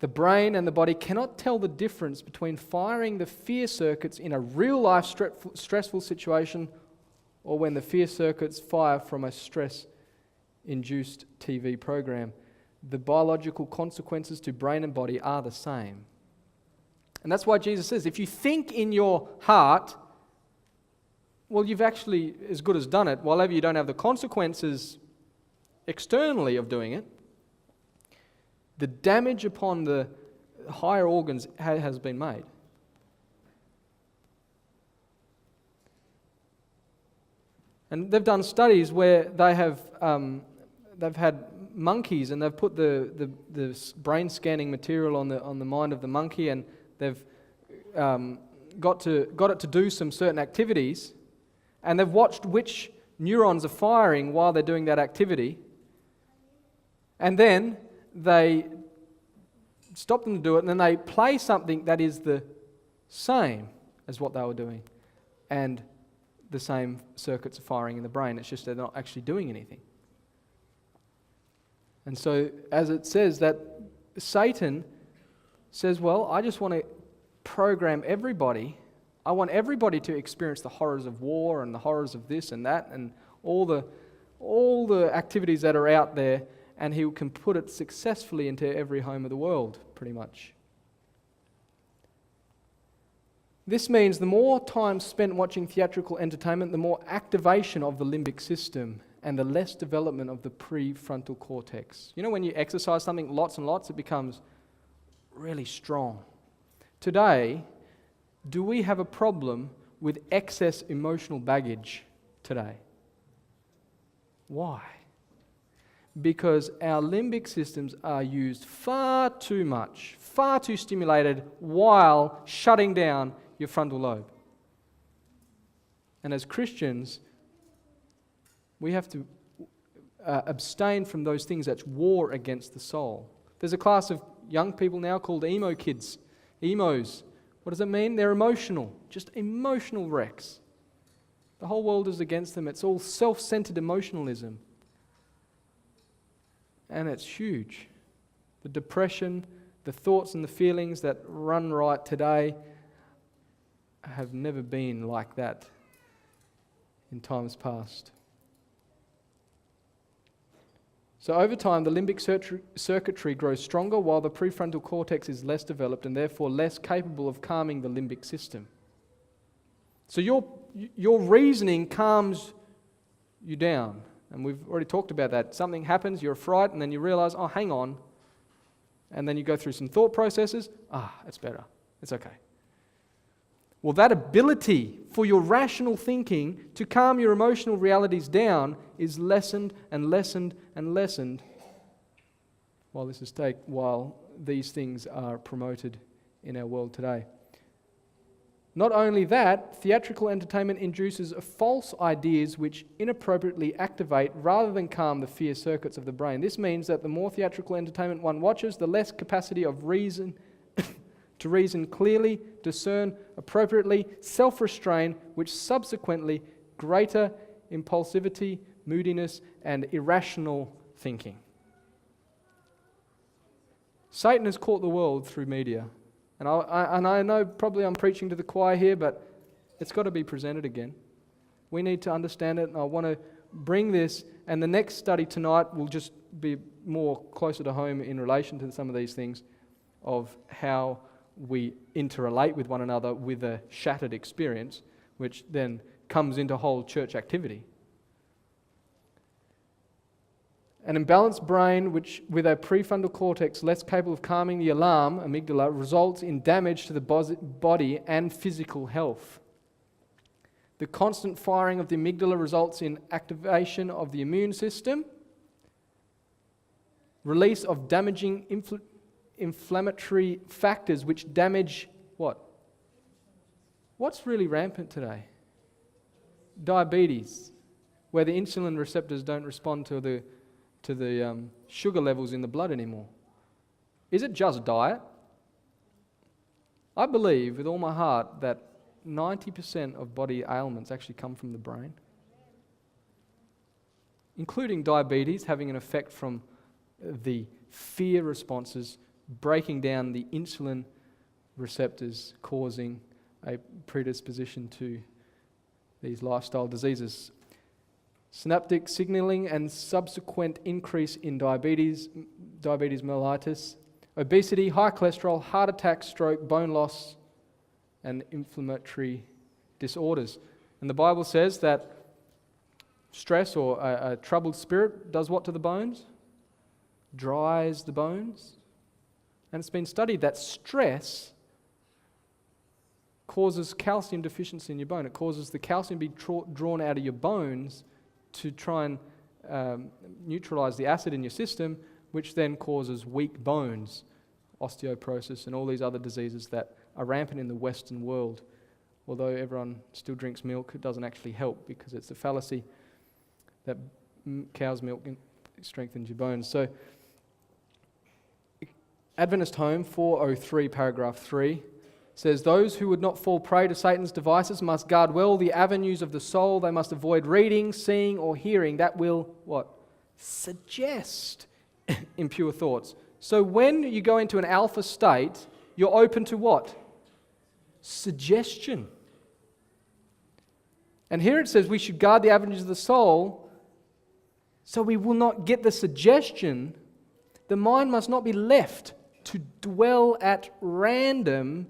The brain and the body cannot tell the difference between firing the fear circuits in a real-life stressful situation or when the fear circuits fire from a stress-induced TV program. The biological consequences to brain and body are the same. And that's why Jesus says, if you think in your heart, well, you've actually as good as done it, while you don't have the consequences externally of doing it. The damage upon the higher organs has been made. And they've done studies where they've had monkeys and they've put the brain scanning material on the mind of the monkey, and they've got it to do some certain activities, and they've watched which neurons are firing while they're doing that activity, and then they stop them to do it, and then they play something that is the same as what they were doing, and the same circuits are firing in the brain. It's just they're not actually doing anything. And so, as it says, that Satan says, well, I just want to program everybody. I want everybody to experience the horrors of war and the horrors of this and that and all the activities that are out there, and he can put it successfully into every home of the world, pretty much. This means the more time spent watching theatrical entertainment, the more activation of the limbic system and the less development of the prefrontal cortex. You know, when you exercise something lots and lots, it becomes really strong. Today, do we have a problem with excess emotional baggage today? Why? Because our limbic systems are used far too much, far too stimulated, while shutting down your frontal lobe. And as Christians, we have to abstain from those things that's war against the soul. There's a class of young people now called emo kids. Emos. What does it mean? They're emotional, just emotional wrecks. The whole world is against them. It's all self-centered emotionalism. And it's huge. The depression, the thoughts and the feelings that run riot today have never been like that in times past. So over time, the limbic circuitry grows stronger while the prefrontal cortex is less developed and therefore less capable of calming the limbic system. So your reasoning calms you down. And we've already talked about that. Something happens, you're frightened, and then you realize, oh, hang on. And then you go through some thought processes. It's better. It's okay. Well, that ability for your rational thinking to calm your emotional realities down is lessened and lessened and lessened while these things are promoted in our world today. Not only that, theatrical entertainment induces false ideas which inappropriately activate rather than calm the fear circuits of the brain. This means that the more theatrical entertainment one watches, the less capacity of reason to reason clearly, discern appropriately, self-restrain, which subsequently greater impulsivity, moodiness, and irrational thinking. Satan has caught the world through media. And I know probably I'm preaching to the choir here, but it's got to be presented again. We need to understand it, and I want to bring this, and the next study tonight will just be more closer to home in relation to some of these things of how we interrelate with one another with a shattered experience, which then comes into whole church activity. An imbalanced brain, which with a prefrontal cortex less capable of calming the alarm, amygdala, results in damage to the body and physical health. The constant firing of the amygdala results in activation of the immune system, release of damaging inflammatory factors which damage what? What's really rampant today? Diabetes, where the insulin receptors don't respond to the sugar levels in the blood anymore. Is it just diet? I believe with all my heart that 90% of body ailments actually come from the brain, including diabetes having an effect from the fear responses breaking down the insulin receptors, causing a predisposition to these lifestyle diseases. Synaptic signaling and subsequent increase in diabetes mellitus, obesity, high cholesterol, heart attack, stroke, bone loss, and inflammatory disorders. And the Bible says that stress or a troubled spirit does what to the bones? Dries the bones. And it's been studied that stress causes calcium deficiency in your bone. It causes the calcium to be drawn out of your bones to try and neutralize the acid in your system, which then causes weak bones, osteoporosis, and all these other diseases that are rampant in the Western world. Although everyone still drinks milk, it doesn't actually help because it's a fallacy that cow's milk strengthens your bones. So, Adventist Home 403, paragraph 3, says, those who would not fall prey to Satan's devices must guard well the avenues of the soul. They must avoid reading, seeing, or hearing that will, what? Suggest impure thoughts. So when you go into an alpha state, you're open to what? Suggestion. And here it says we should guard the avenues of the soul so we will not get the suggestion. The mind must not be left to dwell at random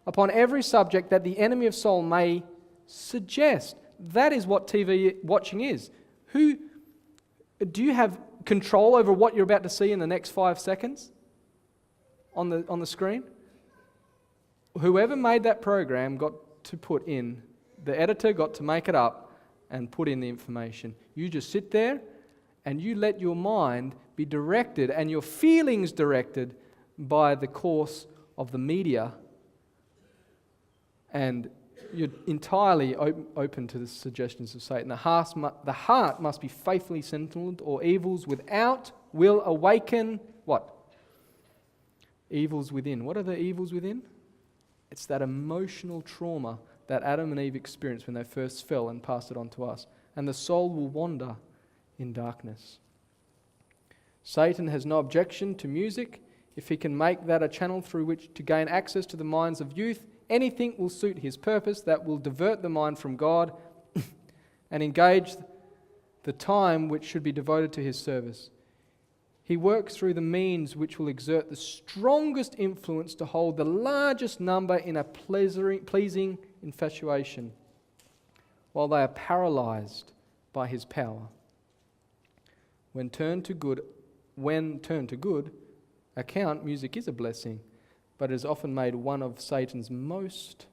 upon every subject that the enemy of soul may suggest. That is what TV watching is. Do you have control over what you're about to see in the next 5 seconds on the screen? Whoever made that program got to put in, the editor got to make it up and put in the information. You just sit there and you let your mind be directed and your feelings directed by the course of the media, and you're entirely open to the suggestions of Satan. The heart must be faithfully sentineled, or evils without will awaken what? Evils within. What are the evils within? It's that emotional trauma that Adam and Eve experienced when they first fell and passed it on to us. And the soul will wander in darkness. Satan has no objection to music. If he can make that a channel through which to gain access to the minds of youth, anything will suit his purpose that will divert the mind from God and engage the time which should be devoted to his service. He works through the means which will exert the strongest influence to hold the largest number in a pleasing infatuation, while they are paralyzed by his power. When turned to good account, music is a blessing, but it is often made one of Satan's most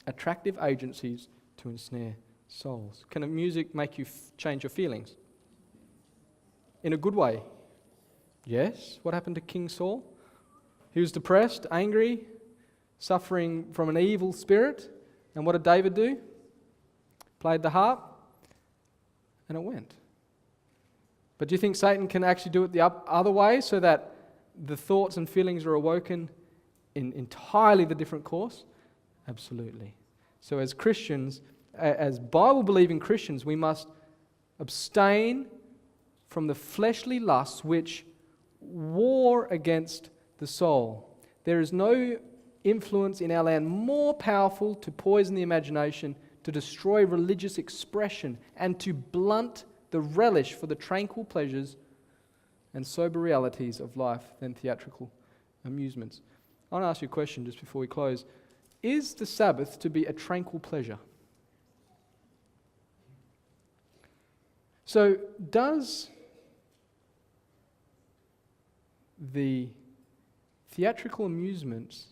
attractive agencies to ensnare souls. Can music make you change your feelings? In a good way? Yes. What happened to King Saul? He was depressed, angry, suffering from an evil spirit. And what did David do? Played the harp, and it went. But do you think Satan can actually do it the other way, so that the thoughts and feelings are awoken in entirely the different course? Absolutely. So as Christians, as Bible-believing Christians, we must abstain from the fleshly lusts which war against the soul. There is no influence in our land more powerful to poison the imagination, to destroy religious expression, and to blunt the relish for the tranquil pleasures and sober realities of life than theatrical amusements. I want to ask you a question just before we close. Is the Sabbath to be a tranquil pleasure? So, does the theatrical amusements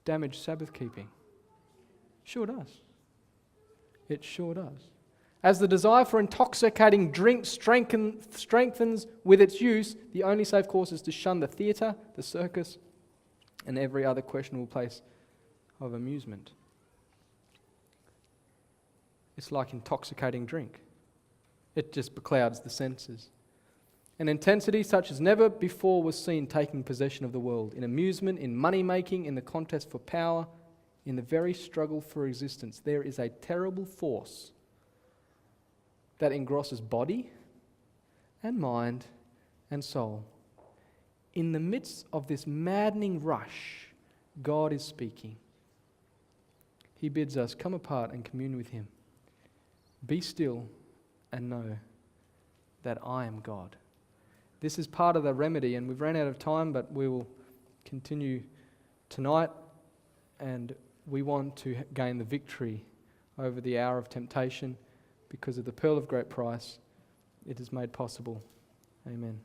damage Sabbath keeping? Sure does. It sure does. As the desire for intoxicating drink strengthens with its use, the only safe course is to shun the theatre, the circus, and every other questionable place of amusement. It's like intoxicating drink. It just beclouds the senses. An intensity such as never before was seen taking possession of the world, in amusement, in money-making, in the contest for power, in the very struggle for existence. There is a terrible force that engrosses body and mind and soul. In the midst of this maddening rush, God is speaking. He bids us come apart and commune with Him. Be still and know that I am God. This is part of the remedy, and we've run out of time, but we will continue tonight, and we want to gain the victory over the hour of temptation because of the pearl of great price. It is made possible. Amen.